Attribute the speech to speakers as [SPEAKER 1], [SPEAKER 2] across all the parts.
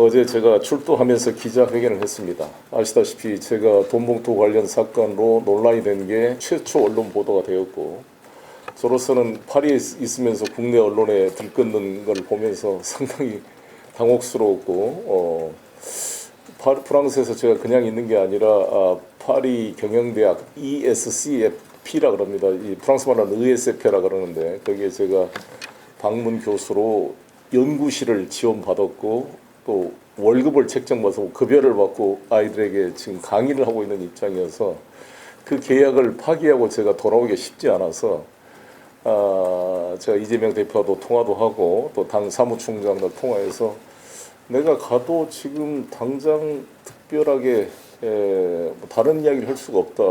[SPEAKER 1] 어제 제가 출두하면서 기자회견을 했습니다. 아시다시피 제가 돈봉투 관련 사건으로 논란이 된 게 최초 언론 보도가 되었고, 저로서는 파리에 있으면서 국내 언론에 들끓는 걸 보면서 상당히 당혹스러웠고, 프랑스에서 제가 그냥 있는 게 아니라 파리 경영대학 ESCFP라 그럽니다. 이 프랑스 말로는 ESCP라 그러는데 거기에 제가 방문 교수로 연구실을 지원받았고 또 월급을 책정받아서 급여를 받고 아이들에게 지금 강의를 하고 있는 입장이어서 그 계약을 파기하고 제가 돌아오기 쉽지 않아서 제가 이재명 대표와도 통화도 하고 또 당 사무총장들 통화해서 내가 가도 지금 당장 특별하게 다른 이야기를 할 수가 없다.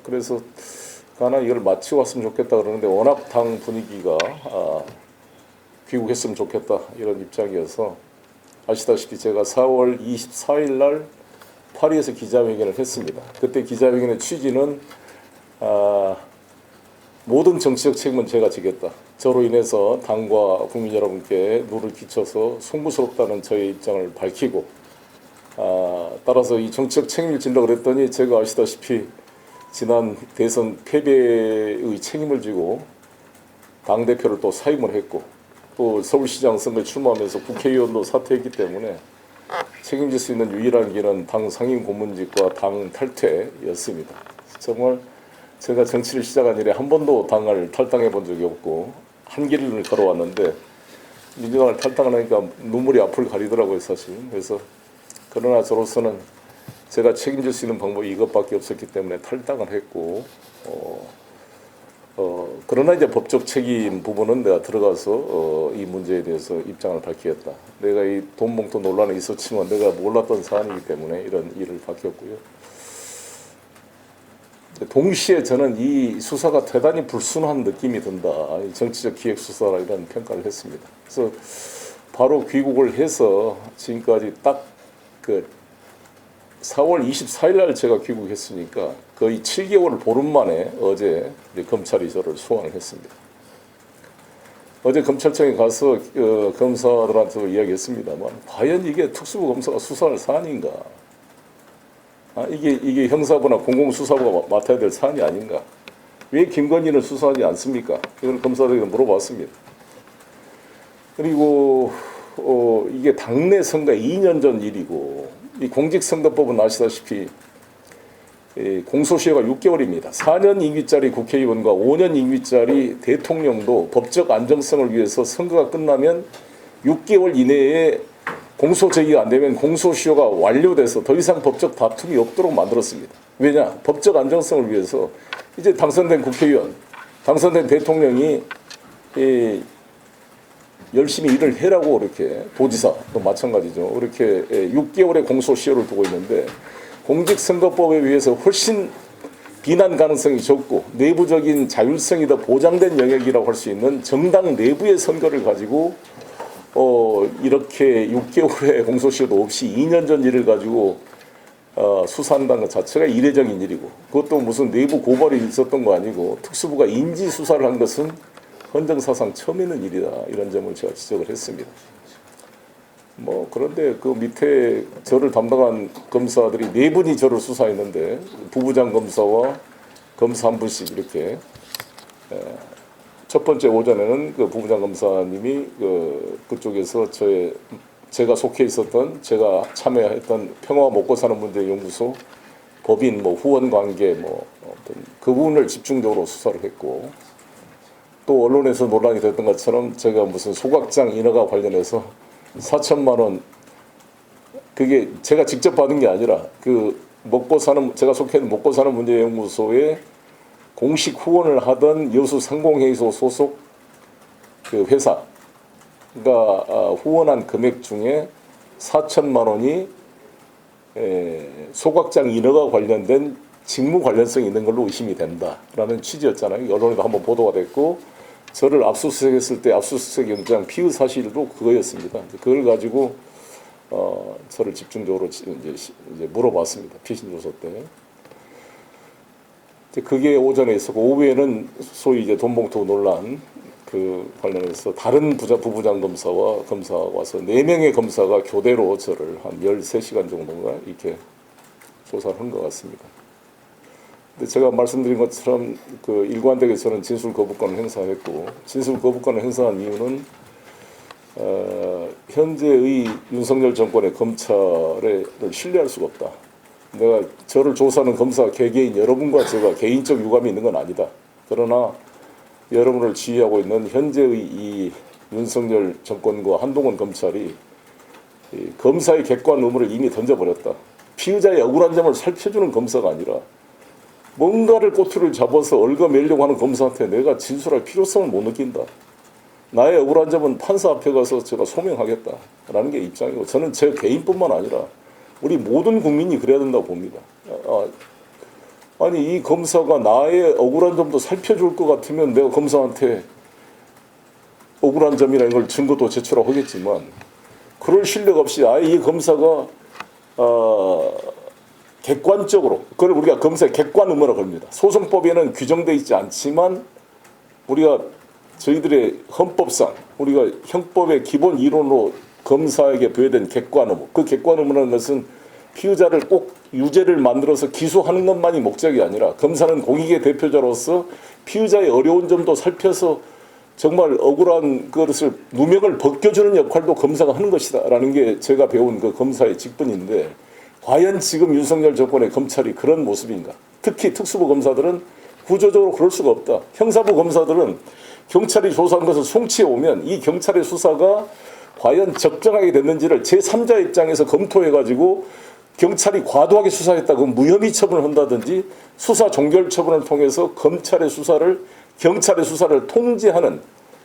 [SPEAKER 1] 그래서 가나 이걸 마치고 왔으면 좋겠다 그러는데 워낙 당 분위기가 귀국했으면 좋겠다 이런 입장이어서 아시다시피 제가 4월 24일 날 파리에서 기자회견을 했습니다. 그때 기자회견의 취지는 모든 정치적 책임은 제가 지겠다. 저로 인해서 당과 국민 여러분께 누를 끼쳐서 송구스럽다는 저의 입장을 밝히고 따라서 이 정치적 책임을 지려고 그랬더니 제가 아시다시피 지난 대선 패배의 책임을 지고 당대표를 또 사임을 했고 또 서울시장 선거에 출마하면서 국회의원도 사퇴했기 때문에 책임질 수 있는 유일한 길은 당 상임 고문직과 당 탈퇴였습니다. 정말 제가 정치를 시작한 이래 한 번도 당을 탈당해 본 적이 없고 한 길을 걸어왔는데 민주당을 탈당을 하니까 눈물이 앞을 가리더라고요 사실. 그래서 그러나 저로서는 제가 책임질 수 있는 방법이 이것밖에 없었기 때문에 탈당을 했고 그러나 이제 법적 책임 부분은 내가 들어가서 이 문제에 대해서 입장을 밝히겠다. 내가 이 돈봉투 논란이 있었지만 내가 몰랐던 사안이기 때문에 이런 일을 밝혔고요. 동시에 저는 이 수사가 대단히 불순한 느낌이 든다. 정치적 기획 수사라 이런 평가를 했습니다. 그래서 바로 귀국을 해서 지금까지 딱 그 4월 24일 날 제가 귀국했으니까 거의 7개월 보름 만에 어제 검찰이 저를 소환을 했습니다. 어제 검찰청에 가서 검사들한테 이야기했습니다만 과연 이게 특수부 검사가 수사할 사안인가? 이게 형사부나 공공수사부가 맡아야 될 사안이 아닌가? 왜 김건희를 수사하지 않습니까? 이걸 검사들에게 물어봤습니다. 그리고 이게 당내 선거 2년 전 일이고 이 공직선거법은 아시다시피 공소시효가 6개월입니다. 4년 임기짜리 국회의원과 5년 임기짜리 대통령도 법적 안정성을 위해서 선거가 끝나면 6개월 이내에 공소 제기가 안 되면 공소시효가 완료돼서 더 이상 법적 다툼이 없도록 만들었습니다. 왜냐? 법적 안정성을 위해서 이제 당선된 국회의원, 당선된 대통령이 열심히 일을 해라고 이렇게 도지사도 마찬가지죠. 이렇게 6개월의 공소시효를 두고 있는데 공직선거법에 의해서 훨씬 비난 가능성이 적고 내부적인 자율성이 더 보장된 영역이라고 할 수 있는 정당 내부의 선거를 가지고 이렇게 6개월의 공소시효도 없이 2년 전 일을 가지고 수사한다는 것 자체가 이례적인 일이고 그것도 무슨 내부 고발이 있었던 거 아니고 특수부가 인지 수사를 한 것은 헌정사상 처음 있는 일이다. 이런 점을 제가 지적을 했습니다. 그런데 그 밑에 저를 담당한 검사들이 4분이 저를 수사했는데 부부장 검사와 검사 한 분씩 이렇게 첫 번째 오전에는 그 부부장 검사님이 그쪽에서 제가 속해 있었던 제가 참여했던 평화와 먹고 사는 문제 연구소 법인 후원 관계 그 부분을 집중적으로 수사를 했고 또 언론에서 논란이 됐던 것처럼 제가 무슨 소각장 인허가 관련해서 4천만 원 그게 제가 직접 받은 게 아니라 제가 속해 있는 먹고 사는 문제 연구소에 공식 후원을 하던 여수 상공회의소 소속 그 회사가 후원한 금액 중에 4천만 원이 소각장 인허가 관련된 직무 관련성이 있는 걸로 의심이 된다라는 취지였잖아요. 언론에도 한번 보도가 됐고 저를 압수수색했을 때 압수수색 영장 피의 사실도 그거였습니다. 그걸 가지고 저를 집중적으로 이제 물어봤습니다. 피신 조서 때. 그게 오전에 있었고 오후에는 소위 이제 돈봉투 논란 그 관련해서 다른 부부장 검사와 검사가 와서 4명의 검사가 교대로 저를 한 13시간 정도인가 이렇게 조사를 한 것 같습니다. 근데 제가 말씀드린 것처럼 그 일관되게 저는 진술 거부권을 행사했고, 진술 거부권을 행사한 이유는 현재의 윤석열 정권의 검찰을 신뢰할 수가 없다. 내가 저를 조사하는 검사 개개인 여러분과 제가 개인적 유감이 있는 건 아니다. 그러나 여러분을 지휘하고 있는 현재의 이 윤석열 정권과 한동훈 검찰이 이 검사의 객관 의무를 이미 던져버렸다. 피의자의 억울한 점을 살펴주는 검사가 아니라 뭔가를 꼬투리를 잡아서 얽어매려고 하는 검사한테 내가 진술할 필요성을 못 느낀다. 나의 억울한 점은 판사 앞에 가서 제가 소명하겠다라는 게 입장이고, 저는 제 개인뿐만 아니라 우리 모든 국민이 그래야 된다고 봅니다. 아니 이 검사가 나의 억울한 점도 살펴줄 것 같으면 내가 검사한테 억울한 점이라는 걸 증거도 제출하고 하겠지만, 그럴 실력 없이 아예 이 검사가 객관적으로, 그걸 우리가 검사의 객관 의무라고 합니다. 소송법에는 규정되어 있지 않지만 우리가 저희들의 헌법상 우리가 형법의 기본 이론으로 검사에게 부여된 객관 의무, 그 객관 의무라는 것은 피의자를 꼭 유죄를 만들어서 기소하는 것만이 목적이 아니라 검사는 공익의 대표자로서 피의자의 어려운 점도 살펴서 정말 억울한 것을 누명을 벗겨주는 역할도 검사가 하는 것이다라는 게 제가 배운 그 검사의 직분인데, 과연 지금 윤석열 정권의 검찰이 그런 모습인가? 특히 특수부 검사들은 구조적으로 그럴 수가 없다. 형사부 검사들은 경찰이 조사한 것을 송치해 오면 이 경찰의 수사가 과연 적정하게 됐는지를 제3자 입장에서 검토해가지고 경찰이 과도하게 수사했다 그럼 무혐의 처분을 한다든지 수사 종결 처분을 통해서 경찰의 수사를 통제하는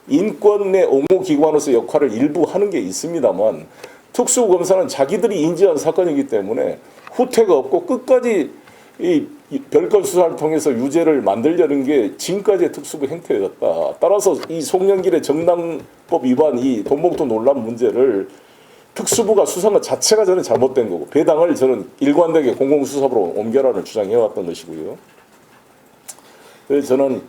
[SPEAKER 1] 인권의 옹호기관으로서 역할을 일부 하는 게 있습니다만, 특수검사는 자기들이 인지한 사건이기 때문에 후퇴가 없고 끝까지 이 별건 수사를 통해서 유죄를 만들려는 게 지금까지의 특수부 행태였다. 따라서 이 송영길의 정당법 위반, 이 돈봉투 논란 문제를 특수부가 수사한 것 자체가 저는 잘못된 거고, 배당을 저는 일관되게 공공수사부로 옮겨라는 주장해왔던 것이고요. 그래서 저는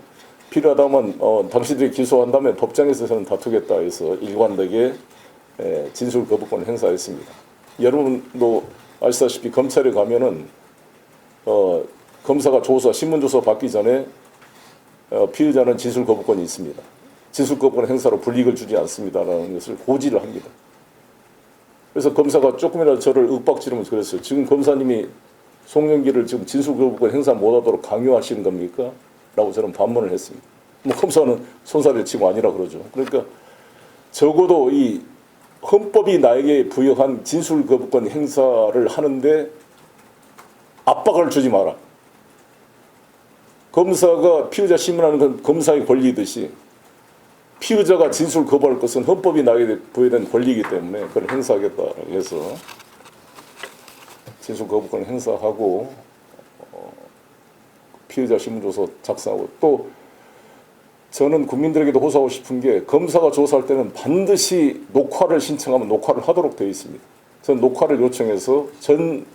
[SPEAKER 1] 필요하다면 당신들이 기소한다면 법정에서 저는 다투겠다 해서 일관되게 진술 거부권을 행사했습니다. 여러분도 아시다시피 검찰에 가면은 검사가 신문조사 받기 전에 피의자는 진술 거부권이 있습니다. 진술 거부권 행사로 불이익을 주지 않습니다라는 것을 고지를 합니다. 그래서 검사가 조금이라도 저를 윽박지르면서 그랬어요. 지금 검사님이 송영길을 지금 진술 거부권 행사 못하도록 강요하시는 겁니까? 라고 저는 반문을 했습니다. 뭐 검사는 손살을 치고 아니라 그러죠. 그러니까 적어도 이 헌법이 나에게 부여한 진술 거부권 행사를 하는데 압박을 주지 마라. 검사가 피의자 신문하는 건 검사의 권리이듯이 피의자가 진술 거부할 것은 헌법이 나에게 부여된 권리이기 때문에 그걸 행사하겠다 해서 진술 거부권을 행사하고 피의자 신문조서 작성하고, 또 저는 국민들에게도 호소하고 싶은 게, 검사가 조사할 때는 반드시 녹화를 신청하면 녹화를 하도록 되어 있습니다. 저는 녹화를 요청해서 전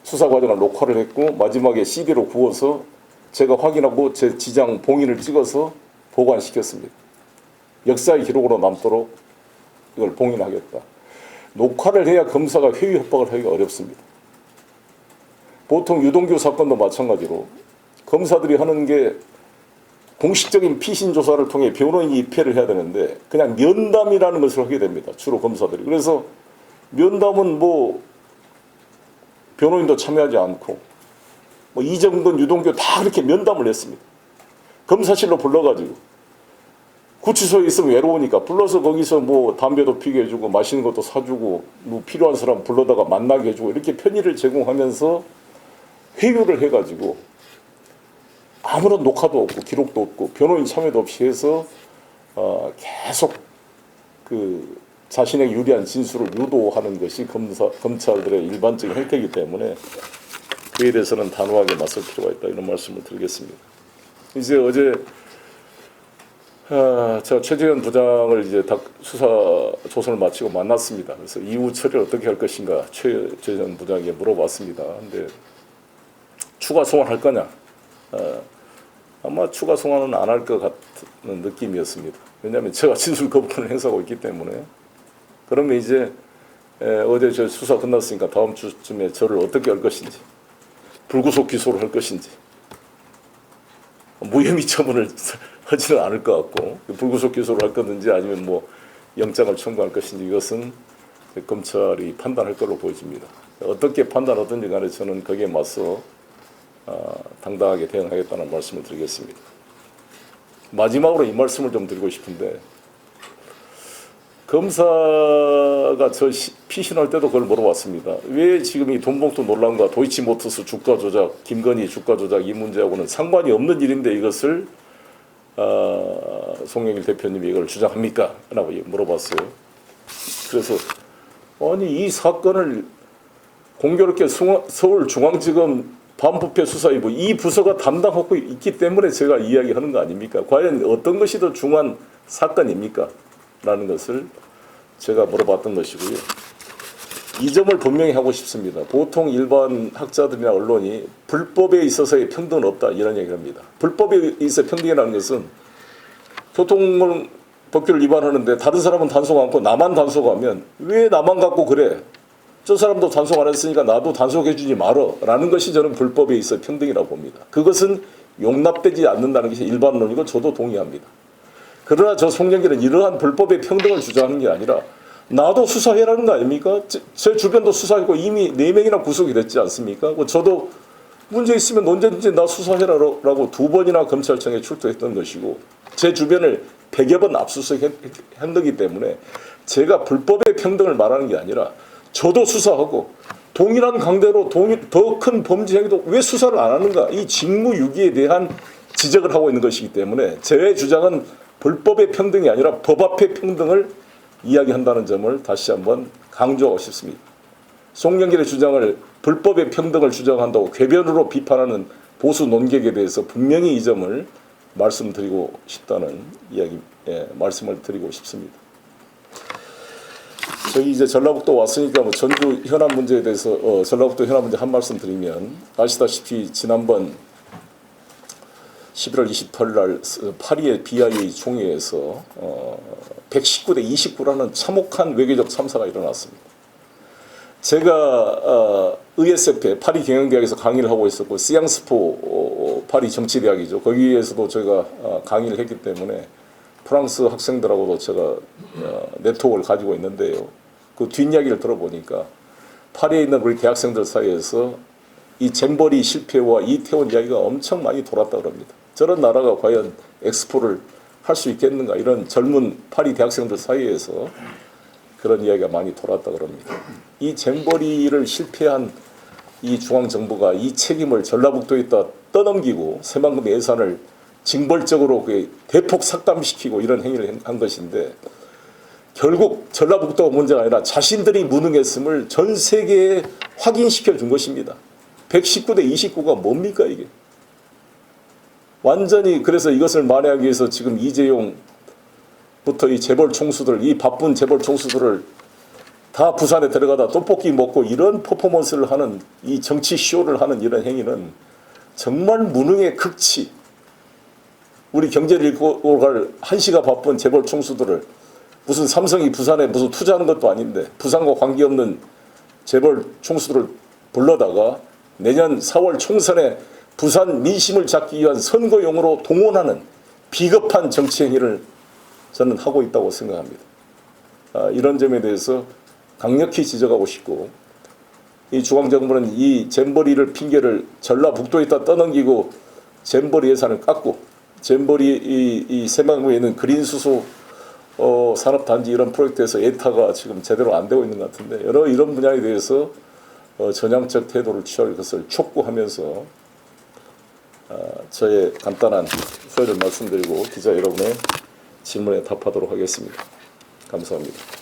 [SPEAKER 1] 수사 과정을 녹화를 했고 마지막에 CD로 구워서 제가 확인하고 제 지장 봉인을 찍어서 보관시켰습니다. 역사의 기록으로 남도록 이걸 봉인하겠다. 녹화를 해야 검사가 회유 협박을 하기가 어렵습니다. 보통 유동규 사건도 마찬가지로 검사들이 하는 게 공식적인 피신 조사를 통해 변호인이 입회를 해야 되는데 그냥 면담이라는 것을 하게 됩니다. 주로 검사들이. 그래서 면담은 뭐 변호인도 참여하지 않고 뭐 이정근, 유동규 다 그렇게 면담을 했습니다. 검사실로 불러가지고 구치소에 있으면 외로우니까 불러서 거기서 뭐 담배도 피게 해주고 맛있는 것도 사주고 뭐 필요한 사람 불러다가 만나게 해주고 이렇게 편의를 제공하면서 회유를 해가지고 아무런 녹화도 없고 기록도 없고 변호인 참여도 없이 해서 계속 그 자신의 유리한 진술을 유도하는 것이 검찰들의 일반적인 행태이기 때문에 그에 대해서는 단호하게 맞설 필요가 있다, 이런 말씀을 드리겠습니다. 이제 어제 제가 최재현 부장을 이제 수사 조사를 마치고 만났습니다. 그래서 이후 처리를 어떻게 할 것인가 최재현 부장에게 물어봤습니다. 근데 추가 소환할 거냐? 아마 추가 송환은 안 할 것 같은 느낌이었습니다. 왜냐하면 제가 진술 거부권을 행사하고 있기 때문에. 그러면 이제 어제 저 수사 끝났으니까 다음 주쯤에 저를 어떻게 할 것인지, 불구속 기소를 할 것인지, 무혐의 처분을 하지는 않을 것 같고, 불구속 기소를 할 거든지 아니면 뭐 영장을 청구할 것인지, 이것은 검찰이 판단할 걸로 보여집니다. 어떻게 판단하든지 간에 저는 거기에 맞서 당당하게 대응하겠다는 말씀을 드리겠습니다. 마지막으로 이 말씀을 좀 드리고 싶은데, 검사가 저 피신할 때도 그걸 물어봤습니다. 왜 지금 이 돈봉투 논란과 도이치모터스 주가 조작, 김건희 주가 조작 이 문제하고는 상관이 없는 일인데 이것을 송영길 대표님이 이걸 주장합니까? 라고 물어봤어요. 그래서 아니 이 사건을 공교롭게 서울중앙지검 반부패 수사이부 이 부서가 담당하고 있기 때문에 제가 이야기하는 거 아닙니까? 과연 어떤 것이 더 중요한 사건입니까? 라는 것을 제가 물어봤던 것이고요. 이 점을 분명히 하고 싶습니다. 보통 일반 학자들이나 언론이 불법에 있어서의 평등은 없다 이런 얘기를 합니다. 불법에 있어 평등이라는 것은 교통법규를 위반하는데 다른 사람은 단속 않고 나만 단속하면 왜 나만 갖고 그래? 저 사람도 단속 안 했으니까 나도 단속해주지 말어 라는 것이 저는 불법에 있어 평등이라고 봅니다. 그것은 용납되지 않는다는 것이 일반론이고 저도 동의합니다. 그러나 저 송영길은 이러한 불법의 평등을 주장하는 게 아니라 나도 수사해라는 거 아닙니까? 제 주변도 수사했고 이미 4명이나 구속이 됐지 않습니까? 저도 문제 있으면 언제든지 나 수사해라라고 2번이나 검찰청에 출두했던 것이고 제 주변을 100여 번 압수수색한 거기 때문에 제가 불법의 평등을 말하는 게 아니라 저도 수사하고 동일한 강대로 더 큰 범죄 행위도 왜 수사를 안 하는가? 이 직무유기에 대한 지적을 하고 있는 것이기 때문에 제 주장은 불법의 평등이 아니라 법 앞의 평등을 이야기한다는 점을 다시 한번 강조하고 싶습니다. 송영길의 주장을 불법의 평등을 주장한다고 궤변으로 비판하는 보수 논객에 대해서 분명히 이 점을 말씀드리고 싶다는 말씀을 드리고 싶습니다. 저희 이제 전라북도 왔으니까 뭐 전주 현안 문제에 대해서 전라북도 현안 문제 한 말씀 드리면 아시다시피 지난번 11월 28일 날 파리의 BIA 총회에서 119대 29라는 참혹한 외교적 참사가 일어났습니다. 제가 ESF에 파리 경영대학에서 강의를 하고 있었고 시앙스포 파리 정치대학이죠. 거기에서도 제가 강의를 했기 때문에 프랑스 학생들하고도 제가 네트워크를 가지고 있는데요. 그 뒷이야기를 들어보니까 파리에 있는 우리 대학생들 사이에서 이 잼버리 실패와 이태원 이야기가 엄청 많이 돌았다 그럽니다. 저런 나라가 과연 엑스포를 할 수 있겠는가 이런 젊은 파리 대학생들 사이에서 그런 이야기가 많이 돌았다 그럽니다. 이 잼버리를 실패한 이 중앙정부가 이 책임을 전라북도에다 떠넘기고 새만금 예산을 징벌적으로 대폭 삭감시키고 이런 행위를 한 것인데 결국 전라북도가 문제가 아니라 자신들이 무능했음을 전 세계에 확인시켜 준 것입니다. 119대 29가 뭡니까 이게? 완전히 그래서 이것을 만회하기 위해서 지금 이재용부터 이 재벌 총수들, 이 바쁜 재벌 총수들을 다 부산에 들어가다 떡볶이 먹고 이런 퍼포먼스를 하는 이 정치 쇼를 하는 이런 행위는 정말 무능의 극치. 우리 경제를 읽고 갈 한시가 바쁜 재벌 총수들을 무슨 삼성이 부산에 무슨 투자하는 것도 아닌데 부산과 관계없는 재벌 총수들을 불러다가 내년 4월 총선에 부산 민심을 잡기 위한 선거용으로 동원하는 비겁한 정치 행위를 저는 하고 있다고 생각합니다. 이런 점에 대해서 강력히 지적하고 싶고 이 중앙정부는 이 잼버리를 핑계를 전라북도에다 떠넘기고 잼버리 예산을 깎고 잼버리 이 새만금에 있는 그린수소 산업단지 이런 프로젝트에서 예타가 지금 제대로 안 되고 있는 것 같은데 여러 이런 분야에 대해서 전향적 태도를 취할 것을 촉구하면서 저의 간단한 소회를 말씀드리고 기자 여러분의 질문에 답하도록 하겠습니다. 감사합니다.